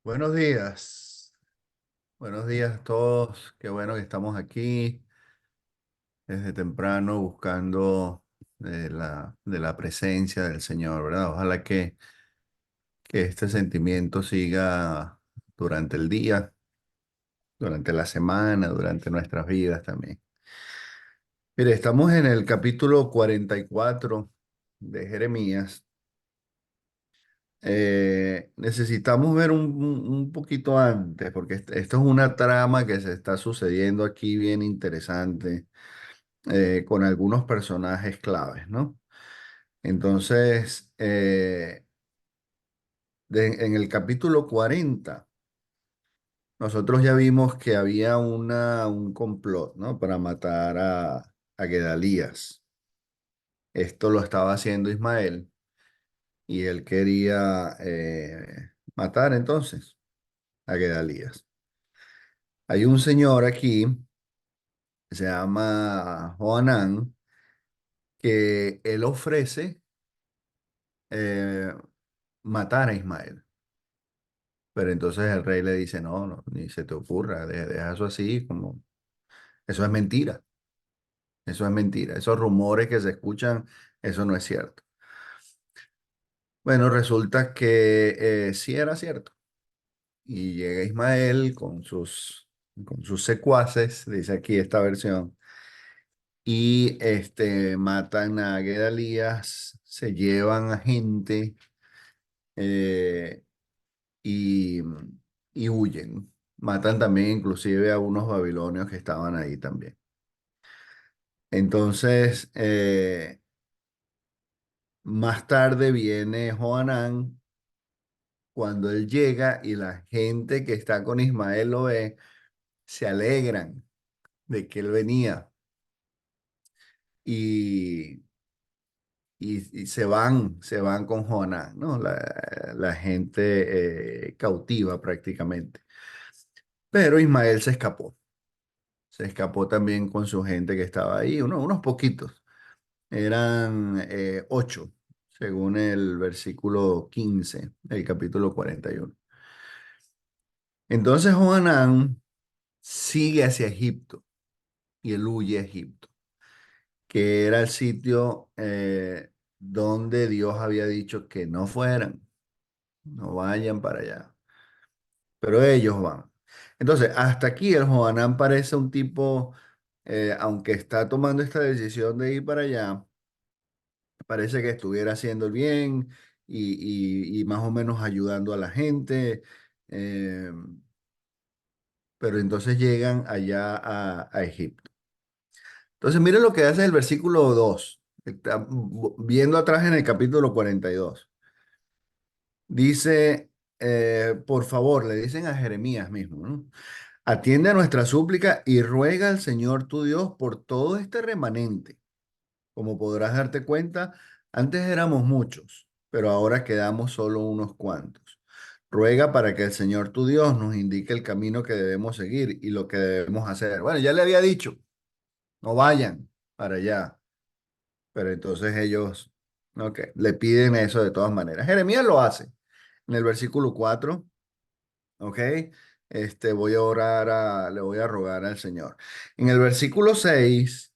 Buenos días a todos. Qué bueno que estamos aquí desde temprano buscando de la presencia del Señor, ¿verdad? Ojalá que este sentimiento siga durante el día, durante la semana, durante nuestras vidas también. Mire, estamos en el capítulo 44 de Jeremías. Necesitamos ver un poquito antes, porque esto es una trama que se está sucediendo aquí bien interesante, con algunos personajes claves, ¿no? Entonces, en el capítulo 40 nosotros ya vimos que había un complot, ¿no? Para matar a Gedalías. Esto lo estaba haciendo Ismael y él quería matar entonces a Gedalías. Hay un señor aquí, que se llama Joanán, que él ofrece eh, matar a Ismael. Pero entonces el rey le dice, no, no, ni se te ocurra, deja eso así, como, eso es mentira, eso es mentira, esos rumores que se escuchan, eso no es cierto. Bueno, resulta que sí era cierto. Y llega Ismael con sus secuaces, dice aquí esta versión, y matan a Gedalías, se llevan a gente eh, y, y huyen. Matan también inclusive a unos babilonios que estaban ahí también. Entonces, más tarde viene Joanán, cuando él llega y la gente que está con Ismael lo ve, se alegran de que él venía y, y se van con Joanán, ¿no? La gente cautiva prácticamente. Pero Ismael se escapó también con su gente que estaba ahí, unos poquitos. Eran 8, según el versículo 15 del capítulo 41. Entonces Joanán sigue hacia Egipto y él huye a Egipto, que era el sitio donde Dios había dicho que no fueran, no vayan para allá, pero ellos van. Entonces, hasta aquí el Joanán parece un tipo, aunque está tomando esta decisión de ir para allá, parece que estuviera haciendo el bien y más o menos ayudando a la gente. eh, pero entonces llegan allá a Egipto. Entonces miren lo que hace el versículo 2. Está viendo atrás en el capítulo 42. Dice, por favor, le dicen a Jeremías mismo, ¿no? Atiende a nuestra súplica y ruega al Señor tu Dios por todo este remanente. Como podrás darte cuenta, antes éramos muchos, pero ahora quedamos solo unos cuantos. Ruega para que el Señor tu Dios nos indique el camino que debemos seguir y lo que debemos hacer. Bueno, ya le había dicho, no vayan para allá, pero entonces ellos, ok, le piden eso de todas maneras. Jeremías lo hace. En el versículo 4, ok, voy a orar, le voy a rogar al Señor. En el versículo 6.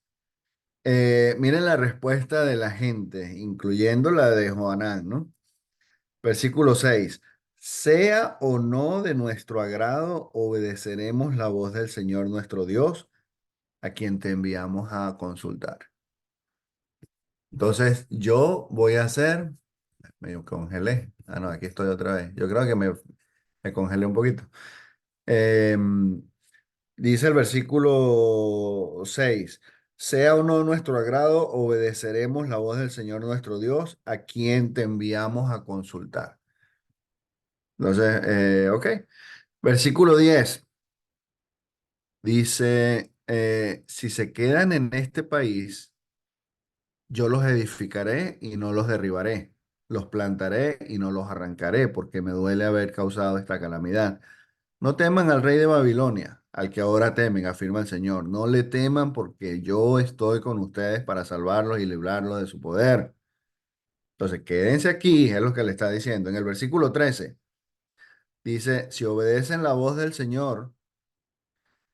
Miren la respuesta de la gente, incluyendo la de Joanán, ¿no? Versículo 6. Sea o no de nuestro agrado, obedeceremos la voz del Señor nuestro Dios, a quien te enviamos a consultar. Entonces, yo voy a hacer, me congelé. Ah, no, aquí estoy otra vez. Yo creo que me congelé un poquito. Em, Dice el versículo 6, sea o no nuestro agrado, obedeceremos la voz del Señor nuestro Dios, a quien te enviamos a consultar. Entonces, ok. Versículo 10 dice, si se quedan en este país, yo los edificaré y no los derribaré. Los plantaré y no los arrancaré, porque me duele haber causado esta calamidad. No teman al rey de Babilonia, al que ahora temen, afirma el Señor. No le teman porque yo estoy con ustedes para salvarlos y librarlos de su poder. Entonces, quédense aquí, es lo que le está diciendo. En el versículo 13, Dice, si obedecen la voz del Señor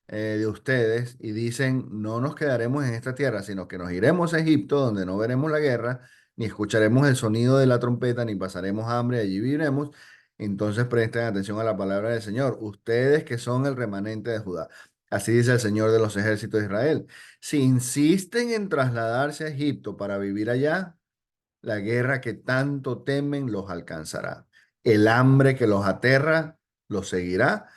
de ustedes y dicen, no nos quedaremos en esta tierra, sino que nos iremos a Egipto, donde no veremos la guerra, ni escucharemos el sonido de la trompeta, ni pasaremos hambre, allí viviremos. Entonces presten atención a la palabra del Señor, ustedes que son el remanente de Judá. Así dice el Señor de los ejércitos de Israel. Si insisten en trasladarse a Egipto para vivir allá, la guerra que tanto temen los alcanzará. El hambre que los aterra los seguirá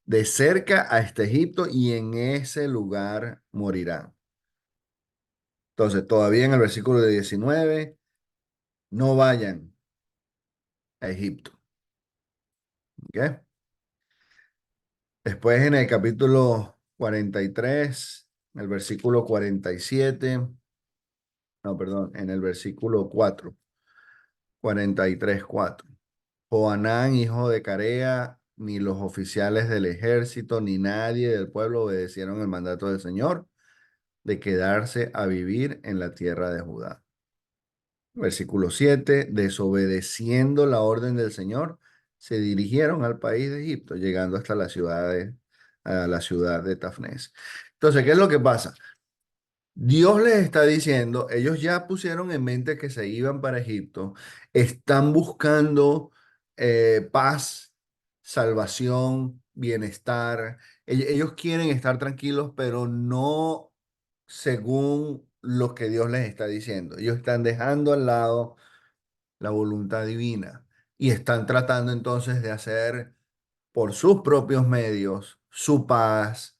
de cerca a este Egipto y en ese lugar morirán. Entonces, todavía en el versículo de 19, no vayan a Egipto. ¿Ok? Después en el capítulo 43, el versículo 47, no, perdón, en el versículo 4, 43, 4. Joanán, hijo de Carea, ni los oficiales del ejército, ni nadie del pueblo obedecieron el mandato del Señor de quedarse a vivir en la tierra de Judá. Versículo 7, desobedeciendo la orden del Señor, se dirigieron al país de Egipto, llegando hasta a la ciudad de Tafnés. Entonces, ¿qué es lo que pasa? Dios les está diciendo, ellos ya pusieron en mente que se iban para Egipto, están buscando paz, salvación, bienestar. Ellos quieren estar tranquilos, pero no según lo que Dios les está diciendo. Ellos están dejando al lado la voluntad divina y están tratando entonces de hacer por sus propios medios su paz,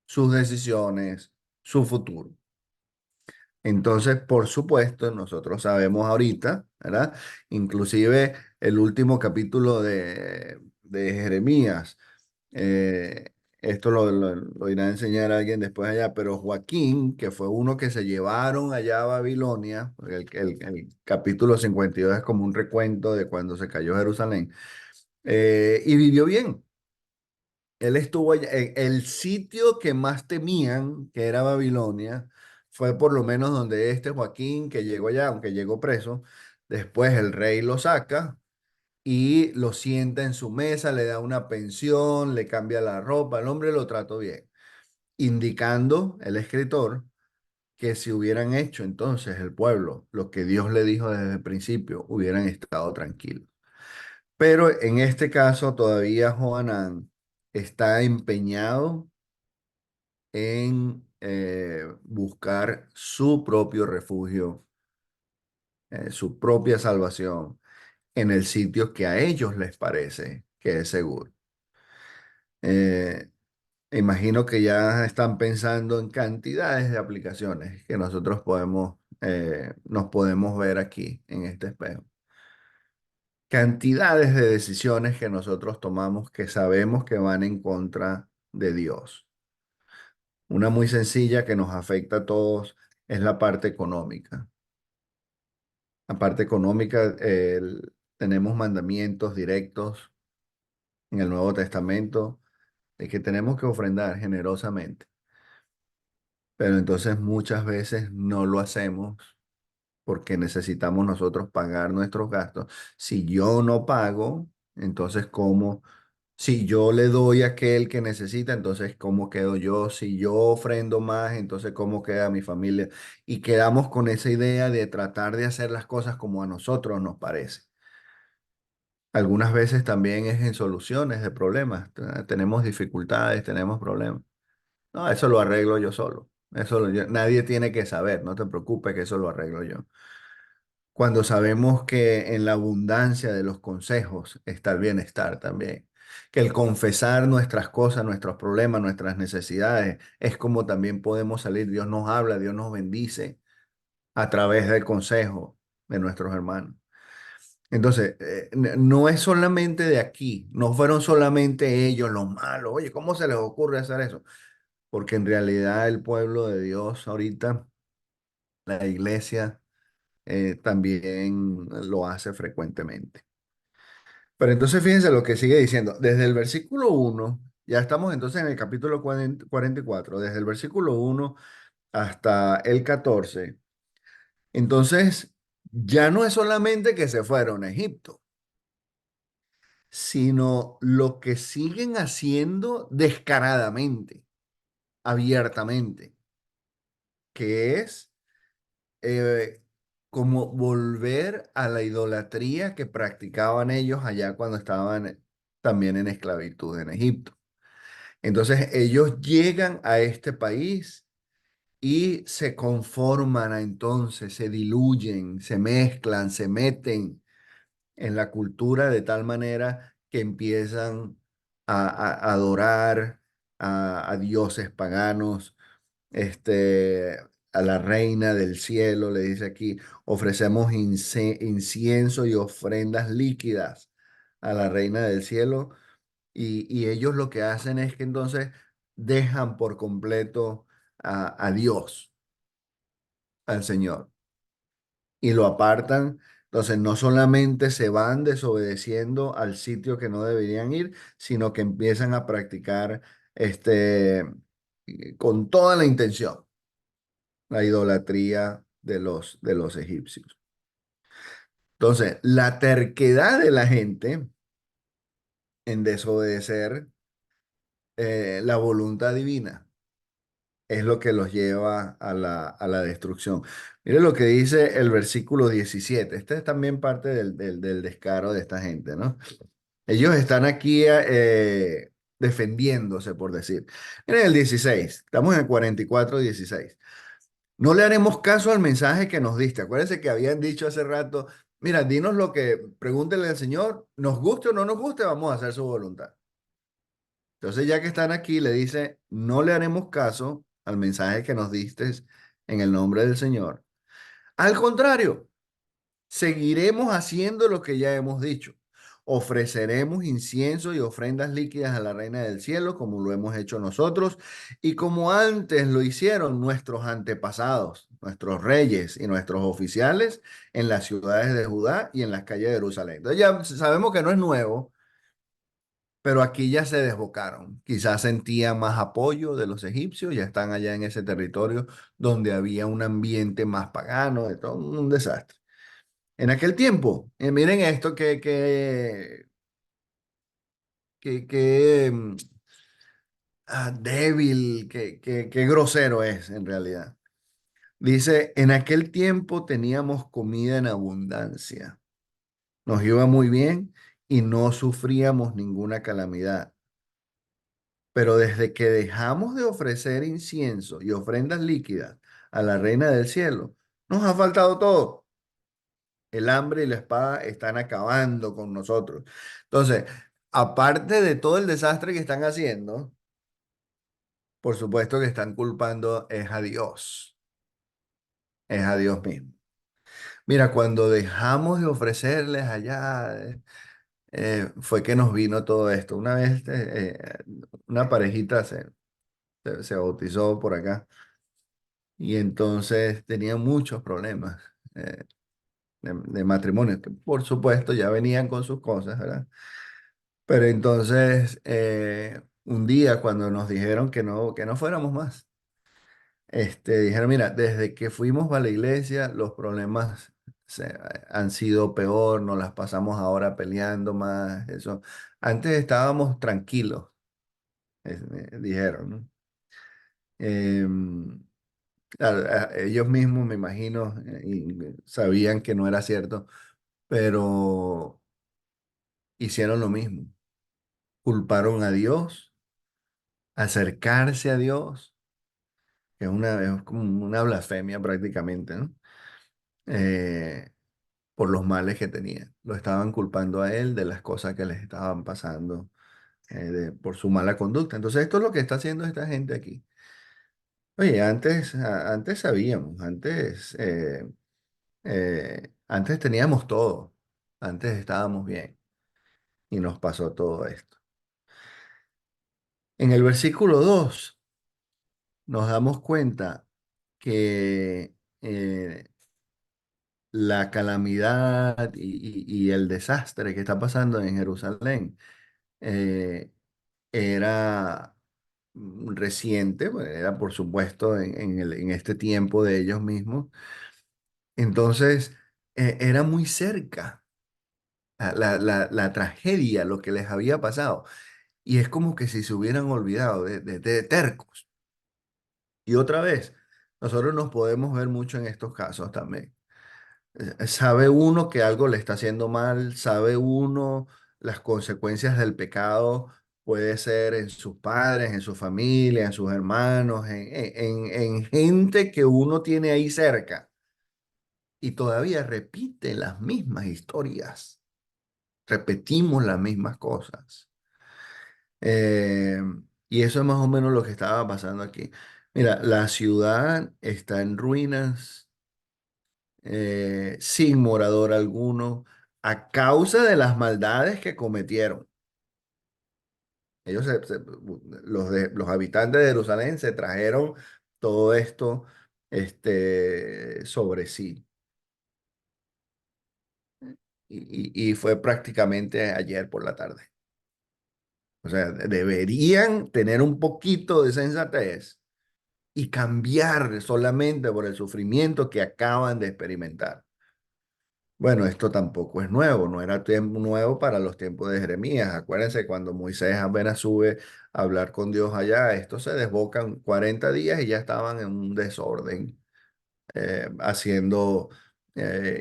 sus decisiones, su futuro. Entonces, por supuesto, nosotros sabemos ahorita, ¿verdad? Inclusive el último capítulo de Jeremías, esto lo irá a enseñar alguien después allá, pero Joaquín, que fue uno que se llevaron allá a Babilonia, porque el capítulo 52 es como un recuento de cuando se cayó Jerusalén, y vivió bien. Él estuvo allá, en el sitio que más temían, que era Babilonia, fue por lo menos donde este Joaquín, que llegó allá, aunque llegó preso, después el rey lo saca y lo sienta en su mesa, le da una pensión, le cambia la ropa, el hombre lo trató bien, indicando el escritor que si hubieran hecho entonces el pueblo lo que Dios le dijo desde el principio, hubieran estado tranquilos. Pero en este caso todavía Joanán está empeñado en buscar su propio refugio, su propia salvación en el sitio que a ellos les parece que es seguro. Eh, Imagino que ya están pensando en cantidades de aplicaciones que nosotros nos podemos ver aquí en este espejo. Cantidades de decisiones que nosotros tomamos que sabemos que van en contra de Dios. Una muy sencilla que nos afecta a todos es la parte económica. La parte económica, tenemos mandamientos directos en el Nuevo Testamento de que tenemos que ofrendar generosamente, pero entonces muchas veces no lo hacemos porque necesitamos nosotros pagar nuestros gastos. Si yo no pago, entonces ¿cómo? Si yo le doy a aquel que necesita, entonces ¿cómo quedo yo? Si yo ofrendo más, entonces ¿cómo queda mi familia? Y quedamos con esa idea de tratar de hacer las cosas como a nosotros nos parece. Algunas veces también es en soluciones de problemas. Tenemos dificultades, tenemos problemas. No, eso lo arreglo yo solo. Nadie tiene que saber, no te preocupes que eso lo arreglo yo. Cuando sabemos que en la abundancia de los consejos está el bienestar también. Que el confesar nuestras cosas, nuestros problemas, nuestras necesidades, es como también podemos salir. Dios nos habla, Dios nos bendice a través del consejo de nuestros hermanos. Entonces, no es solamente de aquí, no fueron solamente ellos los malos. Oye, ¿cómo se les ocurre hacer eso? Porque en realidad el pueblo de Dios ahorita, la iglesia, también lo hace frecuentemente. Pero entonces fíjense lo que sigue diciendo. Desde el versículo 1, ya estamos entonces en el capítulo 44, desde el versículo 1 hasta el 14. Entonces, ya no es solamente que se fueron a Egipto, sino lo que siguen haciendo descaradamente, abiertamente, que es eh, como volver a la idolatría que practicaban ellos allá cuando estaban también en esclavitud en Egipto. Entonces ellos llegan a este país y se conforman entonces, se diluyen, se mezclan, se meten en la cultura de tal manera que empiezan a adorar a dioses paganos, este, a la reina del cielo, le dice aquí, ofrecemos incienso y ofrendas líquidas a la reina del cielo y ellos lo que hacen es que entonces dejan por completo a Dios, al Señor, y lo apartan. Entonces no solamente se van desobedeciendo al sitio que no deberían ir, sino que empiezan a practicar con toda la intención la idolatría de los egipcios. Entonces, la terquedad de la gente en desobedecer la voluntad divina es lo que los lleva a la destrucción. Mire lo que dice el versículo 17. Este es también parte del descaro de esta gente, ¿no? Ellos están aquí defendiéndose, por decir. Miren el 16. Estamos en el 44:16. No le haremos caso al mensaje que nos diste. Acuérdense que habían dicho hace rato, mira, dinos lo que, pregúntele al Señor, nos guste o no nos guste, vamos a hacer su voluntad. Entonces, ya que están aquí, le dice, no le haremos caso al mensaje que nos diste en el nombre del Señor. Al contrario, seguiremos haciendo lo que ya hemos dicho. Ofreceremos incienso y ofrendas líquidas a la Reina del Cielo, como lo hemos hecho nosotros y como antes lo hicieron nuestros antepasados, nuestros reyes y nuestros oficiales en las ciudades de Judá y en las calles de Jerusalén. Entonces ya sabemos que no es nuevo, pero aquí ya se desbocaron. Quizás sentían más apoyo de los egipcios, ya están allá en ese territorio donde había un ambiente más pagano, de todo un desastre. En aquel tiempo, miren esto que débil, que grosero es en realidad. Dice, en aquel tiempo teníamos comida en abundancia, nos iba muy bien y no sufríamos ninguna calamidad. Pero desde que dejamos de ofrecer incienso y ofrendas líquidas a la Reina del Cielo, nos ha faltado todo. El hambre y la espada están acabando con nosotros. Entonces, aparte de todo el desastre que están haciendo, por supuesto que están culpando es a Dios mismo. Mira, cuando dejamos de ofrecerles allá, fue que nos vino todo esto. Una vez una parejita se bautizó por acá y entonces tenía muchos problemas de matrimonio, que por supuesto ya venían con sus cosas, ¿verdad? Pero entonces, un día cuando nos dijeron que no fuéramos más, dijeron, mira, desde que fuimos a la iglesia, los problemas han sido peor, nos las pasamos ahora peleando más, eso. Antes estábamos tranquilos, dijeron, ¿no? Em, claro, ellos mismos, me imagino, sabían que no era cierto, pero hicieron lo mismo. Culparon a Dios, acercarse a Dios, que es como una blasfemia prácticamente, ¿no? Eh, por los males que tenía. Lo estaban culpando a él de las cosas que les estaban pasando por su mala conducta. Entonces, esto es lo que está haciendo esta gente aquí. Oye, antes sabíamos, antes teníamos todo, antes estábamos bien y nos pasó todo esto. En el versículo 2 nos damos cuenta que la calamidad y el desastre que está pasando en Jerusalén eh, era reciente, pues, era por supuesto en este tiempo de ellos mismos. Entonces, era muy cerca, la tragedia, lo que les había pasado. Y es como que si se hubieran olvidado de tercos. Y otra vez, nosotros nos podemos ver mucho en estos casos también. Sabe uno que algo le está haciendo mal, sabe uno las consecuencias del pecado, puede ser en sus padres, en su familia, en sus hermanos, en gente que uno tiene ahí cerca y todavía repite las mismas historias, repetimos las mismas cosas. Eh, y eso es más o menos lo que estaba pasando aquí. Mira, la ciudad está en ruinas, sin morador alguno, a causa de las maldades que cometieron. Ellos, los habitantes de Jerusalén se trajeron todo esto sobre sí. Y fue prácticamente ayer por la tarde. O sea, deberían tener un poquito de sensatez y cambiar solamente por el sufrimiento que acaban de experimentar. Bueno, esto tampoco es nuevo, no era tiempo nuevo para los tiempos de Jeremías. Acuérdense cuando Moisés apenas sube a hablar con Dios allá, esto se desbocan 40 días y ya estaban en un desorden, haciendo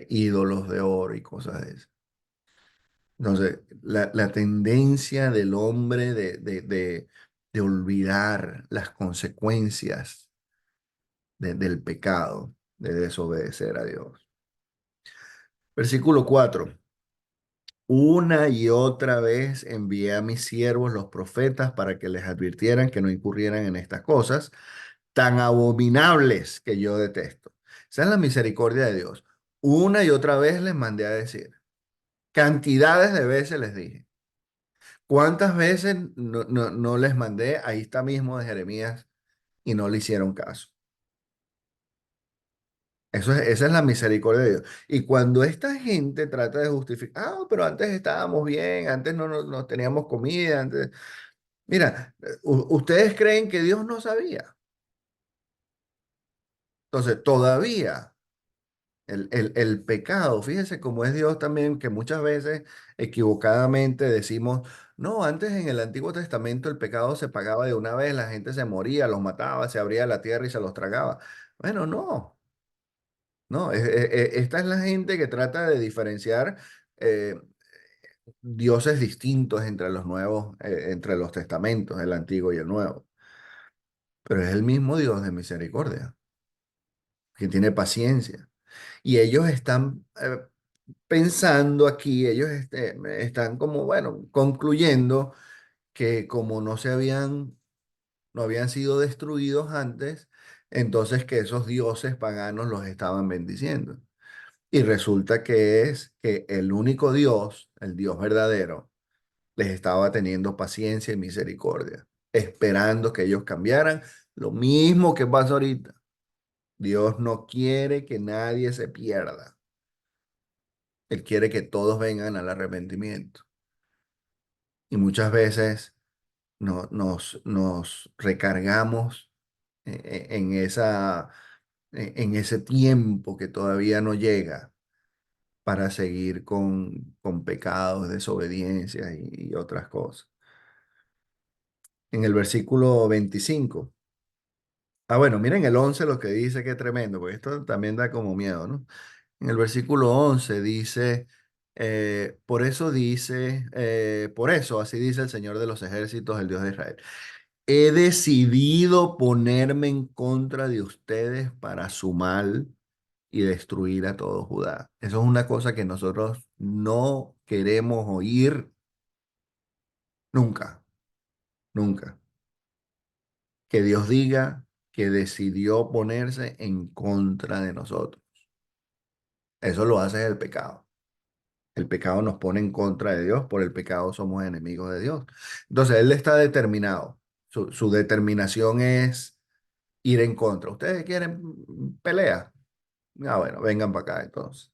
ídolos de oro y cosas de eso. Entonces, la tendencia del hombre de olvidar las consecuencias del pecado, de desobedecer a Dios. Versículo 4. Una y otra vez envié a mis siervos los profetas para que les advirtieran que no incurrieran en estas cosas tan abominables que yo detesto. Esa es la misericordia de Dios. Una y otra vez les mandé a decir. Cantidades de veces les dije. ¿Cuántas veces no les mandé? Ahí está mismo de Jeremías y no le hicieron caso. Esa es la misericordia de Dios. Y cuando esta gente trata de justificar, pero antes estábamos bien, antes no teníamos comida, antes... Mira, ustedes creen que Dios no sabía. Entonces, todavía el pecado, fíjense cómo es Dios también, que muchas veces equivocadamente decimos, no, antes en el Antiguo Testamento el pecado se pagaba de una vez, la gente se moría, los mataba, se abría la tierra y se los tragaba. Bueno, no. No, esta es la gente que trata de diferenciar eh, dioses distintos entre los nuevos, entre los testamentos, el antiguo y el nuevo. Pero es el mismo Dios de misericordia, que tiene paciencia. Y ellos están pensando aquí, ellos están como, bueno, concluyendo que como no habían sido destruidos antes, entonces que esos dioses paganos los estaban bendiciendo. Y resulta que es que el único Dios, el Dios verdadero, les estaba teniendo paciencia y misericordia, esperando que ellos cambiaran. Lo mismo que pasa ahorita. Dios no quiere que nadie se pierda. Él quiere que todos vengan al arrepentimiento. Y muchas veces nos recargamos en ese tiempo que todavía no llega para seguir con pecados, desobediencias y otras cosas. En el versículo 25. Bueno, miren el 11 lo que dice, que es tremendo, porque esto también da como miedo, ¿no? En el versículo 11 dice, por eso, así dice el Señor de los ejércitos, el Dios de Israel. He decidido ponerme en contra de ustedes para su mal y destruir a todo Judá. Eso es una cosa que nosotros no queremos oír nunca, nunca. Que Dios diga que decidió ponerse en contra de nosotros. Eso lo hace el pecado. El pecado nos pone en contra de Dios, por el pecado somos enemigos de Dios. Entonces, Él está determinado. Su determinación es ir en contra. ¿Ustedes quieren pelea? Bueno, vengan para acá entonces.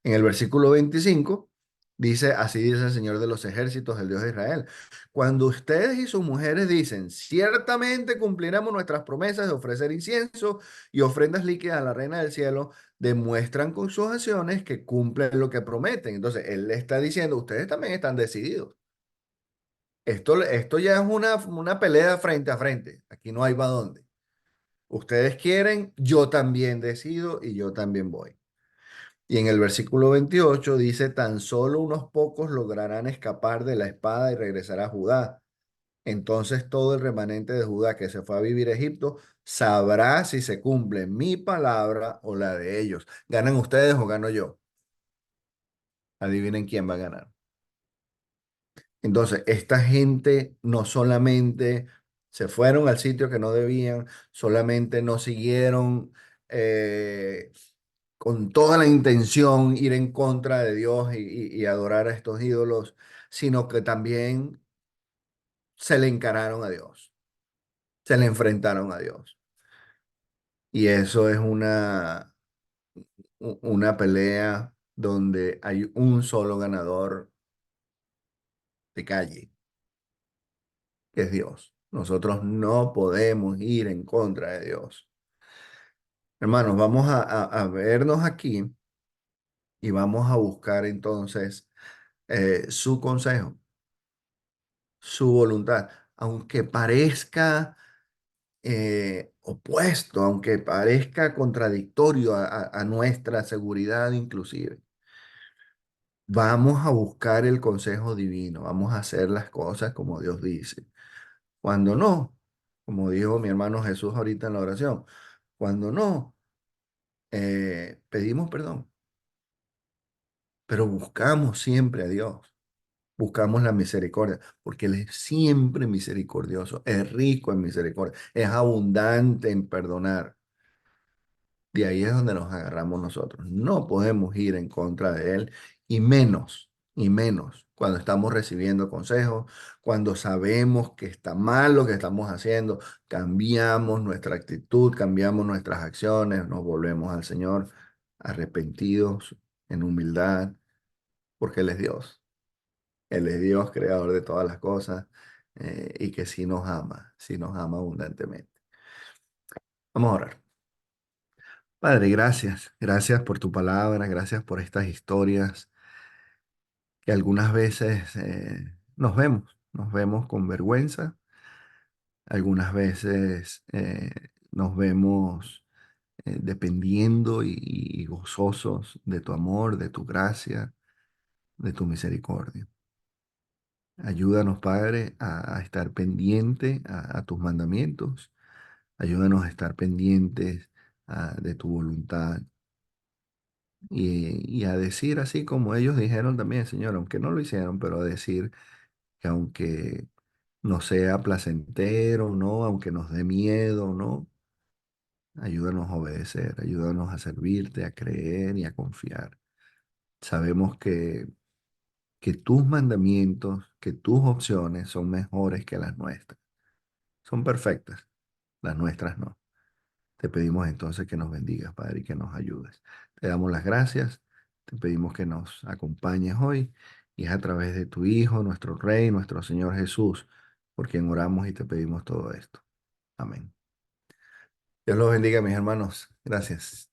En el versículo 25 dice, así dice el Señor de los ejércitos, el Dios de Israel. Cuando ustedes y sus mujeres dicen, ciertamente cumpliremos nuestras promesas de ofrecer incienso y ofrendas líquidas a la Reina del Cielo, demuestran con sus acciones que cumplen lo que prometen. Entonces, él le está diciendo, ustedes también están decididos. Esto ya es una pelea frente a frente. Aquí no hay para dónde. Ustedes quieren, yo también decido y yo también voy. Y en el versículo 28 dice, tan solo unos pocos lograrán escapar de la espada y regresar a Judá. Entonces todo el remanente de Judá que se fue a vivir a Egipto sabrá si se cumple mi palabra o la de ellos. ¿Ganan ustedes o gano yo? Adivinen quién va a ganar. Entonces, esta gente no solamente se fueron al sitio que no debían, solamente no siguieron eh, con toda la intención ir en contra de Dios y adorar a estos ídolos, sino que también se le encararon a Dios, se le enfrentaron a Dios. Y eso es una pelea donde hay un solo ganador de calle, que es Dios. Nosotros no podemos ir en contra de Dios. Hermanos, vamos a vernos aquí y vamos a buscar entonces su consejo, su voluntad, aunque parezca opuesto, aunque parezca contradictorio a nuestra seguridad inclusive. Vamos a buscar el consejo divino, vamos a hacer las cosas como Dios dice. Cuando no, como dijo mi hermano Jesús ahorita en la oración, cuando no, pedimos perdón, pero buscamos siempre a Dios, buscamos la misericordia, porque Él es siempre misericordioso, es rico en misericordia, es abundante en perdonar. De ahí es donde nos agarramos nosotros. No podemos ir en contra de Él y menos cuando estamos recibiendo consejos, cuando sabemos que está mal lo que estamos haciendo, cambiamos nuestra actitud, cambiamos nuestras acciones, nos volvemos al Señor arrepentidos, en humildad, porque Él es Dios. Él es Dios, creador de todas las cosas, y que sí nos ama abundantemente. Vamos a orar. Padre, gracias. Gracias por tu palabra, gracias por estas historias que algunas veces nos vemos con vergüenza, algunas veces nos vemos dependiendo y gozosos de tu amor, de tu gracia, de tu misericordia. Ayúdanos, Padre, a estar pendiente a tus mandamientos. Ayúdanos a estar pendientes de tu voluntad. Y a decir así como ellos dijeron también, Señor, aunque no lo hicieron, pero a decir que aunque no sea placentero, ¿no? Aunque nos dé miedo, ¿no? Ayúdanos a obedecer, ayúdanos a servirte, a creer y a confiar. Sabemos que tus mandamientos, que tus opciones son mejores que las nuestras. Son perfectas, las nuestras no. Te pedimos entonces que nos bendigas, Padre, y que nos ayudes. Te damos las gracias, te pedimos que nos acompañes hoy y es a través de tu Hijo, nuestro Rey, nuestro Señor Jesús, por quien oramos y te pedimos todo esto. Amén. Dios los bendiga, mis hermanos. Gracias.